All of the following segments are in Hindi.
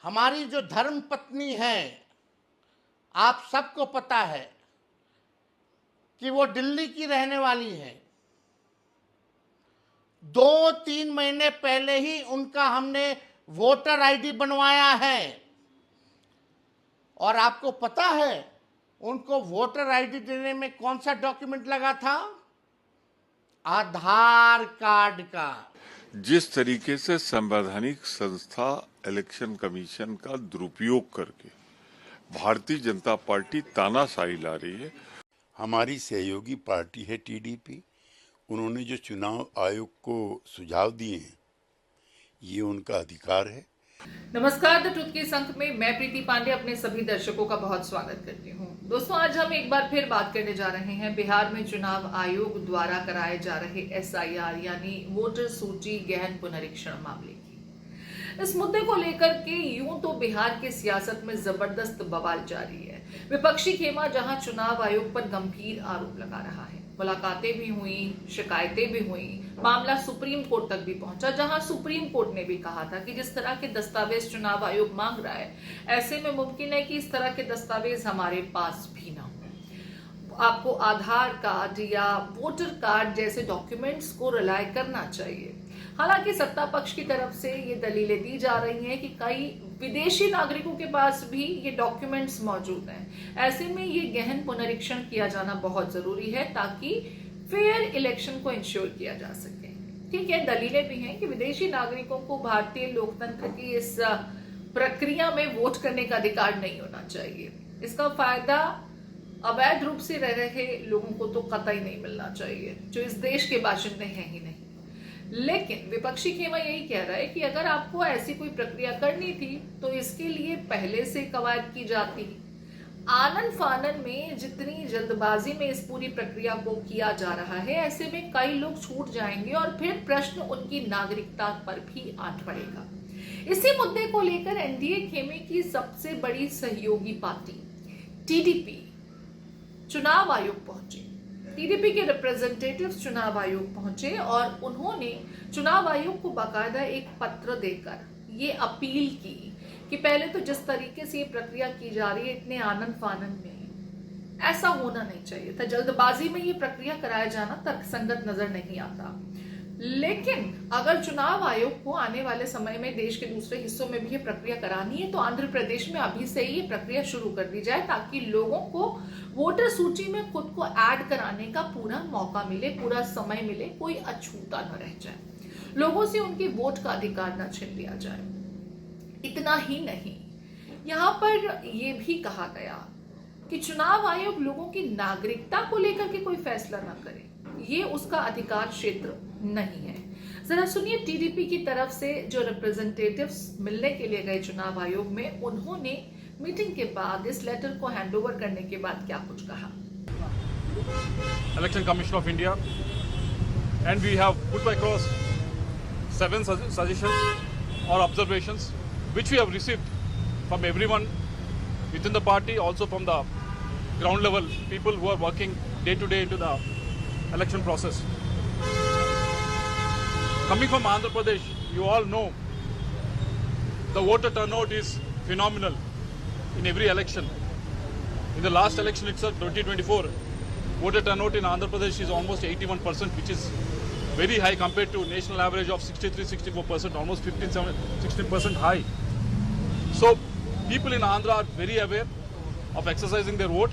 हमारी जो धर्म पत्नी है, आप सबको पता है कि वो दिल्ली की रहने वाली है। 2-3 महीने पहले ही उनका हमने वोटर आईडी बनवाया है। और आपको पता है उनको वोटर आईडी देने में कौन सा डॉक्यूमेंट लगा था? आधार कार्ड का। जिस तरीके से संवैधानिक संस्था इलेक्शन कमीशन का दुरुपयोग करके भारतीय जनता पार्टी तानाशाही ला रही है। हमारी सहयोगी पार्टी है टीडीपी। उन्होंने जो चुनाव आयोग को सुझाव दिए हैं, ये उनका अधिकार है। नमस्कार, द ट्रुथ के इस अंक में मैं प्रीति पांडे अपने सभी दर्शकों का बहुत स्वागत करती हूं। दोस्तों, आज हम एक बार फिर बात करने जा रहे हैं बिहार में चुनाव आयोग द्वारा कराए जा रहे एसआईआर यानी वोटर सूची गहन पुनरीक्षण मामले की। इस मुद्दे को लेकर के यूं तो बिहार की सियासत में जबरदस्त बवाल जारी है। विपक्षी खेमा जहां चुनाव आयोग पर गंभीर आरोप लगा रहा है, मुलाकातें भी हुई, शिकायतें भी हुई, मामला सुप्रीम कोर्ट तक भी पहुंचा, जहां सुप्रीम कोर्ट ने भी कहा था कि जिस तरह के दस्तावेज चुनाव आयोग मांग रहा है, ऐसे में मुमकिन है कि इस तरह के दस्तावेज हमारे पास भी ना हो। आपको आधार कार्ड या वोटर कार्ड जैसे डॉक्यूमेंट्स को रिलाय करना चाहिए। हालांकि सत्ता पक्ष की तरफ से ये दलीलें दी जा रही हैं कि कई विदेशी नागरिकों के पास भी ये डॉक्यूमेंट्स मौजूद हैं। ऐसे में ये गहन पुनरीक्षण किया जाना बहुत जरूरी है ताकि फेयर इलेक्शन को इंश्योर किया जा सके। ठीक है, दलीलें भी हैं कि विदेशी नागरिकों को भारतीय लोकतंत्र की इस प्रक्रिया में वोट करने का अधिकार नहीं होना चाहिए। इसका फायदा अवैध रूप से रह रहे लोगों को तो कतई नहीं मिलना चाहिए, जो इस देश के बाशिंदे हैं ही नहीं। लेकिन विपक्षी खेमा यही कह रहा है कि अगर आपको ऐसी कोई प्रक्रिया करनी थी तो इसके लिए पहले से कवायद की जाती। आनन फानन में जितनी जल्दबाजी में इस पूरी प्रक्रिया को किया जा रहा है, ऐसे में कई लोग छूट जाएंगे और फिर प्रश्न उनकी नागरिकता पर भी आ पड़ेगा। इसी मुद्दे को लेकर एनडीए खेमे की सबसे बड़ी सहयोगी पार्टी टीडीपी चुनाव आयोग पहुंची। टीडीपी के रिप्रेजेंटेटिव्स चुनाव आयोग पहुंचे और उन्होंने चुनाव आयोग को बाकायदा एक पत्र देकर ये अपील की कि पहले तो जिस तरीके से ये प्रक्रिया की जा रही है, इतने आनन फानन में ऐसा होना नहीं चाहिए था। जल्दबाजी में ये प्रक्रिया कराया जाना तर्कसंगत नजर नहीं आता। लेकिन अगर चुनाव आयोग को आने वाले समय में देश के दूसरे हिस्सों में भी ये प्रक्रिया करानी है तो आंध्र प्रदेश में अभी से ही ये प्रक्रिया शुरू कर दी जाए, ताकि लोगों को वोटर सूची में खुद को ऐड कराने का पूरा मौका मिले, पूरा समय मिले, कोई अछूता न रह जाए, लोगों से उनके वोट का अधिकार न छीन लिया जाए। इतना ही नहीं, यहाँ पर यह भी कहा गया कि चुनाव आयोग लोगों की नागरिकता को लेकर के कोई फैसला न करे, ये उसका अधिकार क्षेत्र नहीं है। जरा सुनिए टीडीपी की तरफ से जो रिप्रेजेंटेटिव्स मिलने के लिए गए चुनाव आयोग में, उन्होंने मीटिंग के बाद इस लेटर को हैंडओवर करने के बाद क्या कुछ कहा। Election Commission of India, and we have put across 7 suggestions or observations which we have received from everyone within the party, also from the ground level people who are working day to day into the election process. Coming from Andhra Pradesh, you all know the voter turnout is phenomenal in every election. In the last election itself, 2024, voter turnout in Andhra Pradesh is almost 81%, which is very high compared to national average of 63-64%, almost 16% high. So people in Andhra are very aware of exercising their vote.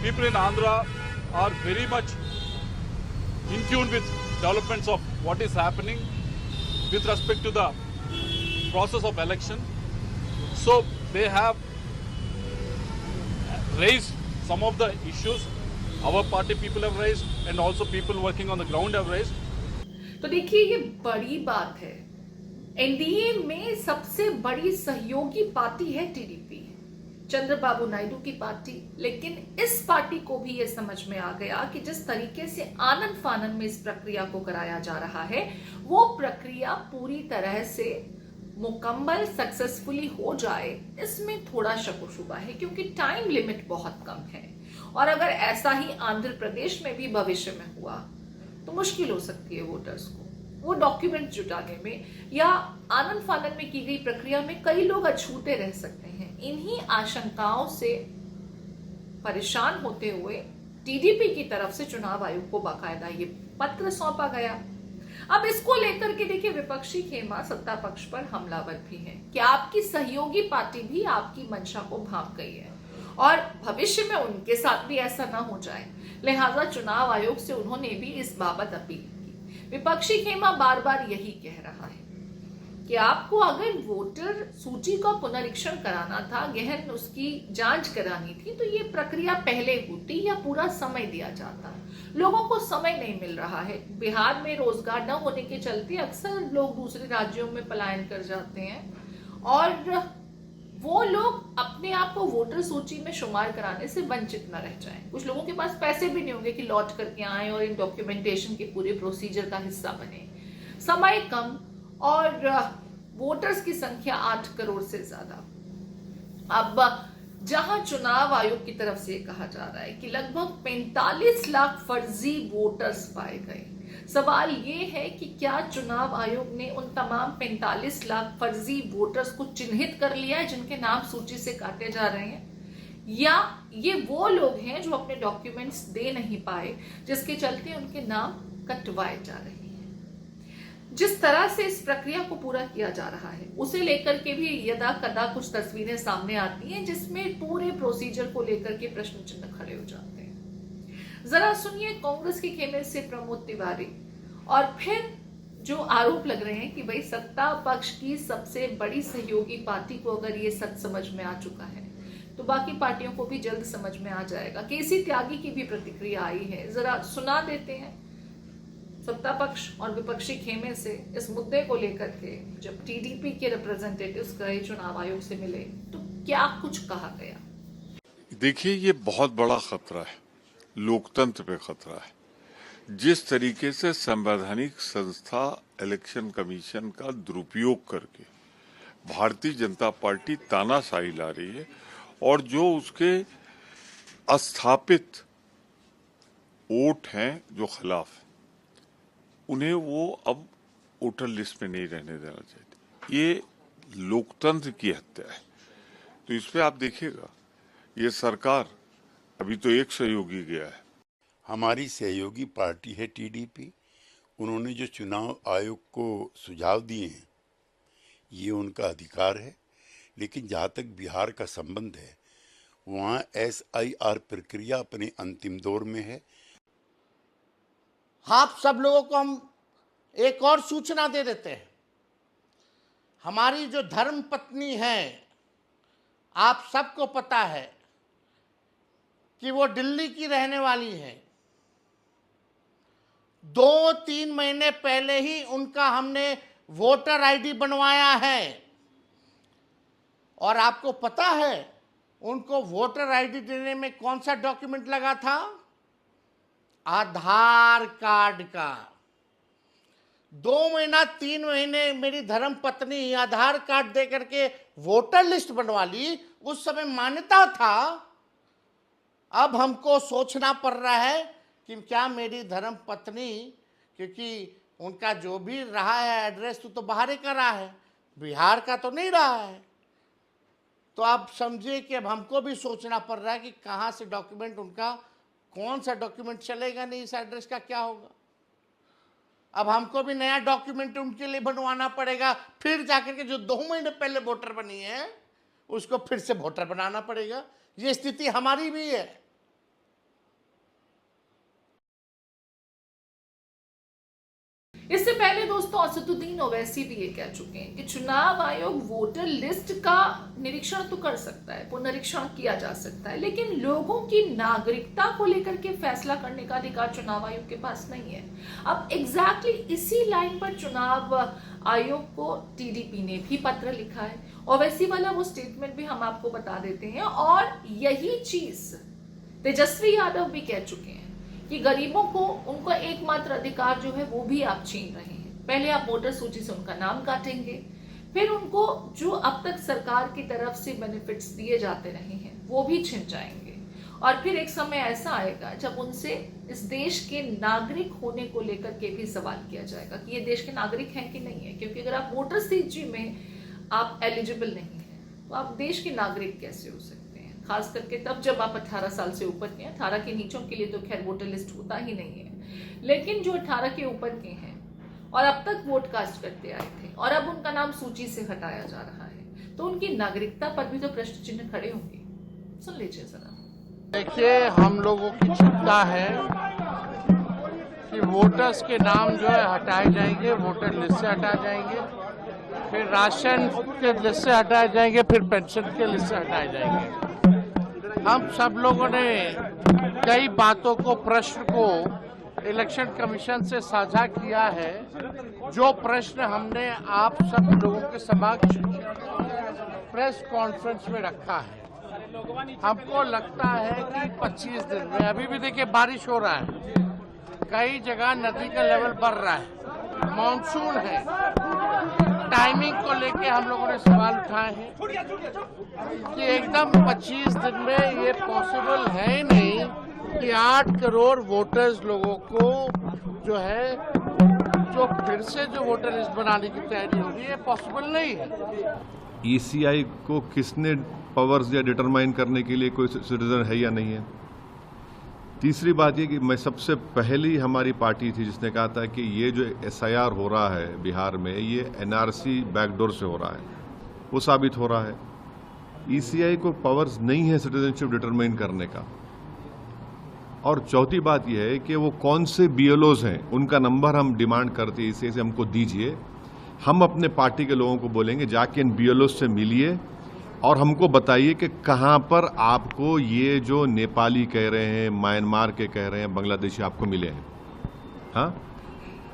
People in Andhra are very much in tune with developments of what is happening with respect to the process of election. So they have raised some of the issues our party people have raised and also people working on the ground have raised. तो देखिए, ये बड़ी बात है। एनडीए में सबसे बड़ी सहयोगी पार्टी है टीडीपी, चंद्रबाबू नायडू की पार्टी। लेकिन इस पार्टी को भी ये समझ में आ गया कि जिस तरीके से आनन फानन में इस प्रक्रिया को कराया जा रहा है, वो प्रक्रिया पूरी तरह से मुकम्मल सक्सेसफुली हो जाए, इसमें थोड़ा शक शुबा है, क्योंकि टाइम लिमिट बहुत कम है। और अगर ऐसा ही आंध्र प्रदेश में भी भविष्य में हुआ तो मुश्किल हो सकती है वोटर्स को। वो डॉक्यूमेंट जुटाने में या आनन फानन में की गई प्रक्रिया में कई लोग अछूते रह सकते हैं। इन्हीं आशंकाओं से परेशान होते हुए टीडीपी की तरफ से चुनाव आयोग को बाकायदा ये पत्र सौंपा गया। अब इसको लेकर के देखिए, विपक्षी खेमा सत्ता पक्ष पर हमलावर भी है कि आपकी सहयोगी पार्टी भी आपकी मंशा को भांप गई है और भविष्य में उनके साथ भी ऐसा ना हो जाए, लिहाजा चुनाव आयोग से उन्होंने भी इस बाबत अपील की। विपक्षी खेमा बार बार यही कह रहा है कि आपको अगर वोटर सूची का पुनरीक्षण कराना था, गहन उसकी जांच करानी थी, तो ये प्रक्रिया पहले होती या पूरा समय दिया जाता। लोगों को समय नहीं मिल रहा है। बिहार में रोजगार न होने के चलते अक्सर लोग दूसरे राज्यों में पलायन कर जाते हैं और वो लोग अपने आप को वोटर सूची में शुमार कराने से वंचित न रह जाएं। कुछ लोगों के पास पैसे भी नहीं होंगे कि लौट करके आए और इन डॉक्यूमेंटेशन के पूरे प्रोसीजर का हिस्सा बने। समय कम और वोटर्स की संख्या 8 करोड़ से ज्यादा। अब जहां चुनाव आयोग की तरफ से कहा जा रहा है कि लगभग 45 लाख फर्जी वोटर्स पाए गए, सवाल ये है कि क्या चुनाव आयोग ने उन तमाम 45 लाख फर्जी वोटर्स को चिन्हित कर लिया है जिनके नाम सूची से काटे जा रहे हैं, या ये वो लोग हैं जो अपने डॉक्यूमेंट्स दे नहीं पाए जिसके चलते उनके नाम कटवाए जा रहे हैं। जिस तरह से इस प्रक्रिया को पूरा किया जा रहा है उसे लेकर के भी यदा कदा कुछ तस्वीरें सामने आती हैं जिसमें पूरे प्रोसीजर को लेकर के प्रश्न चिन्ह खड़े हो जाते हैं। जरा सुनिए कांग्रेस के खेमे से प्रमोद तिवारी और फिर जो आरोप लग रहे हैं कि भाई सत्ता पक्ष की सबसे बड़ी सहयोगी पार्टी को अगर ये सच समझ में आ चुका है तो बाकी पार्टियों को भी जल्द समझ में आ जाएगा। केसी त्यागी की भी प्रतिक्रिया आई है, जरा सुना देते हैं। सत्ता पक्ष और विपक्षी खेमे से इस मुद्दे को लेकर के जब टीडीपी के रिप्रेजेंटेटिव्स गए चुनाव आयोग से मिले तो क्या कुछ कहा गया? देखिए, ये बहुत बड़ा खतरा है, लोकतंत्र पे खतरा है। जिस तरीके से संवैधानिक संस्था इलेक्शन कमीशन का दुरुपयोग करके भारतीय जनता पार्टी तानाशाही ला रही है और जो उसके स्थापित वोट हैं जो खिलाफ, उन्हें वो अब वोटर लिस्ट में नहीं रहने देना चाहिए। ये लोकतंत्र की हत्या है। तो इस पे आप देखिएगा, ये सरकार अभी तो एक सहयोगी गया है। हमारी सहयोगी पार्टी है टीडीपी। उन्होंने जो चुनाव आयोग को सुझाव दिए हैं ये उनका अधिकार है, लेकिन जहाँ तक बिहार का संबंध है वहाँ SIR प्रक्रिया अपने अंतिम दौर में है। आप सब लोगों को हम एक और सूचना दे देते हैं। हमारी जो धर्म पत्नी है, आप सबको पता है कि वो दिल्ली की रहने वाली है। 2-3 महीने पहले ही उनका हमने वोटर आईडी बनवाया है और आपको पता है उनको वोटर आईडी देने में कौन सा डॉक्यूमेंट लगा था? आधार कार्ड का। 2-3 महीने मेरी धर्म पत्नी आधार कार्ड दे करके वोटर लिस्ट बनवा ली। उस समय मान्यता था। अब हमको सोचना पड़ रहा है कि क्या मेरी धर्म पत्नी, क्योंकि उनका जो भी रहा है एड्रेस तो बाहर ही का रहा है, बिहार का तो नहीं रहा है, तो आप समझिए कि अब हमको भी सोचना पड़ रहा है कि कहाँ से डॉक्यूमेंट उनका, कौन सा डॉक्यूमेंट चलेगा, नहीं इस एड्रेस का क्या होगा। अब हमको भी नया डॉक्यूमेंट उनके लिए बनवाना पड़ेगा, फिर जाकर के जो 2 महीने पहले वोटर बनी है उसको फिर से वोटर बनाना पड़ेगा। ये स्थिति हमारी भी है। इससे पहले दोस्तों असदुद्दीन ओवैसी भी ये कह चुके हैं कि चुनाव आयोग वोटर लिस्ट का निरीक्षण तो कर सकता है, पुनरीक्षण किया जा सकता है, लेकिन लोगों की नागरिकता को लेकर के फैसला करने का अधिकार चुनाव आयोग के पास नहीं है। अब एग्जैक्टली इसी लाइन पर चुनाव आयोग को टीडीपी ने भी पत्र लिखा है। ओवैसी वाला वो स्टेटमेंट भी हम आपको बता देते हैं और यही चीज तेजस्वी यादव भी कह चुके हैं कि गरीबों को उनका एकमात्र अधिकार जो है वो भी आप छीन रहे हैं। पहले आप वोटर सूची से उनका नाम काटेंगे, फिर उनको जो अब तक सरकार की तरफ से बेनिफिट्स दिए जाते रहे हैं वो भी छिन जाएंगे और फिर एक समय ऐसा आएगा जब उनसे इस देश के नागरिक होने को लेकर के भी सवाल किया जाएगा कि ये देश के नागरिक हैं कि नहीं है, क्योंकि अगर आप वोटर सूची में आप एलिजिबल नहीं हैं तो आप देश के नागरिक कैसे हो सकते हैं, खास करके तब जब आप 18 साल से ऊपर के हैं। 18 के नीचों के लिए तो खैर वोटर लिस्ट होता ही नहीं है, लेकिन जो 18 के ऊपर के हैं और अब तक वोट कास्ट करते आए थे और अब उनका नाम सूची से हटाया जा रहा है, तो उनकी नागरिकता पर भी तो प्रश्न चिन्ह खड़े होंगे। सुन लीजिए जरा। देखिए, हम लोगों की चिंता है कि वोटर्स के नाम जो है हटाए जाएंगे, वोटर लिस्ट से हटाए जाएंगे, फिर राशन के लिस्ट से हटाए जाएंगे, फिर पेंशन के लिस्ट से हटाए जाएंगे। हम सब लोगों ने कई बातों को, प्रश्न को इलेक्शन कमीशन से साझा किया है। जो प्रश्न हमने आप सब लोगों के समक्ष प्रेस कॉन्फ्रेंस में रखा है, हमको लगता है कि 25 दिन में, अभी भी देखिए बारिश हो रहा है, कई जगह नदी का लेवल बढ़ रहा है, मानसून है, टाइमिंग को लेके हम लोगों ने सवाल उठाए हैं कि एकदम 25 दिन में ये पॉसिबल है ही नहीं कि 8 करोड़ वोटर्स लोगों को जो है, जो फिर से जो वोटर लिस्ट बनाने की तैयारी होगी, ये पॉसिबल नहीं है। ईसीआई को किसने पावर्स या डिटरमाइन करने के लिए कोई सिटीजन है या नहीं है। तीसरी बात ये कि मैं सबसे पहली हमारी पार्टी थी जिसने कहा था कि ये जो एसआईआर हो रहा है बिहार में, ये एनआरसी बैकडोर से हो रहा है, वो साबित हो रहा है। ईसीआई को पावर्स नहीं है सिटीजनशिप डिटरमाइन करने का। और चौथी बात यह है कि वो कौन से बीएलओज हैं, उनका नंबर हम डिमांड करते हैं, इसे हमको दीजिए। हम अपने पार्टी के लोगों को बोलेंगे जाके इन बीएलओ से मिलिए और हमको बताइए कि कहाँ पर आपको ये जो नेपाली कह रहे हैं, म्यांमार के कह रहे हैं, बांग्लादेशी आपको मिले हैं। हाँ,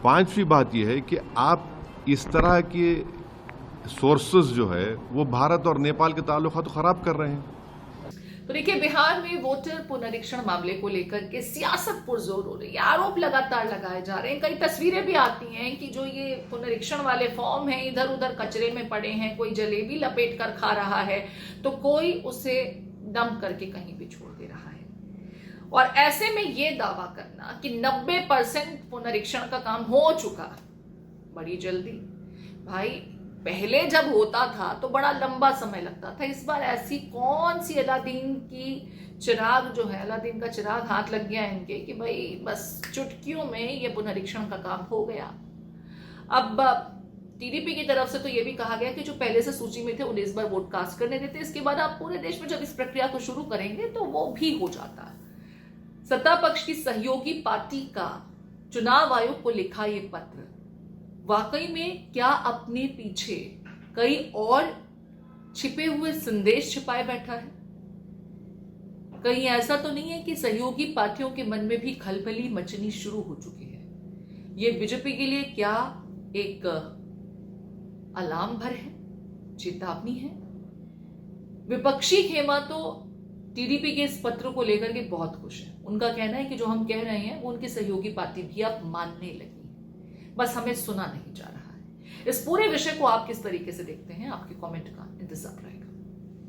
पांचवी बात यह है कि आप इस तरह के सोर्सेज जो है वो भारत और नेपाल के ताल्लुकात तो खराब कर रहे हैं। तो देखिए, बिहार में वोटर पुनरीक्षण मामले को लेकर के सियासत पुरजोर हो रही है, आरोप लगातार लगाए जा रहे हैं। कई तस्वीरें भी आती हैं कि जो ये पुनरीक्षण वाले फॉर्म हैं इधर उधर कचरे में पड़े हैं, कोई जलेबी लपेट कर खा रहा है तो कोई उसे डंप करके कहीं भी छोड़ दे रहा है। और ऐसे में ये दावा करना कि 90% पुनरीक्षण का काम हो चुका बड़ी जल्दी, भाई पहले जब होता था तो बड़ा लंबा समय लगता था। इस बार ऐसी कौन सी अलादीन की चिराग जो है, अलादीन का चिराग हाथ लग गया इनके कि भाई बस चुटकियों में ये पुनरीक्षण का काम हो गया। अब टीडीपी की तरफ से तो ये भी कहा गया कि जो पहले से सूची में थे उन्हें इस बार वोट कास्ट करने देते, इसके बाद आप पूरे देश में जब इस प्रक्रिया को शुरू करेंगे तो वो भी हो जाता। सत्ता पक्ष की सहयोगी पार्टी का चुनाव आयोग को लिखा ये पत्र वाकई में क्या अपने पीछे कई और छिपे हुए संदेश छिपाए बैठा है? कहीं ऐसा तो नहीं है कि सहयोगी पार्टियों के मन में भी खलबली मचनी शुरू हो चुकी है? ये बीजेपी के लिए क्या एक अलार्म भर है, चेतावनी है? विपक्षी खेमा तो टीडीपी के इस पत्र को लेकर के बहुत खुश है। उनका कहना है कि जो हम कह रहे हैं वो उनकी सहयोगी पार्टी भी अब मानने लगी, बस हमें सुना नहीं जा रहा है। इस पूरे विषय को आप किस तरीके से देखते हैं? आपके कमेंट का इंतजार रहेगा।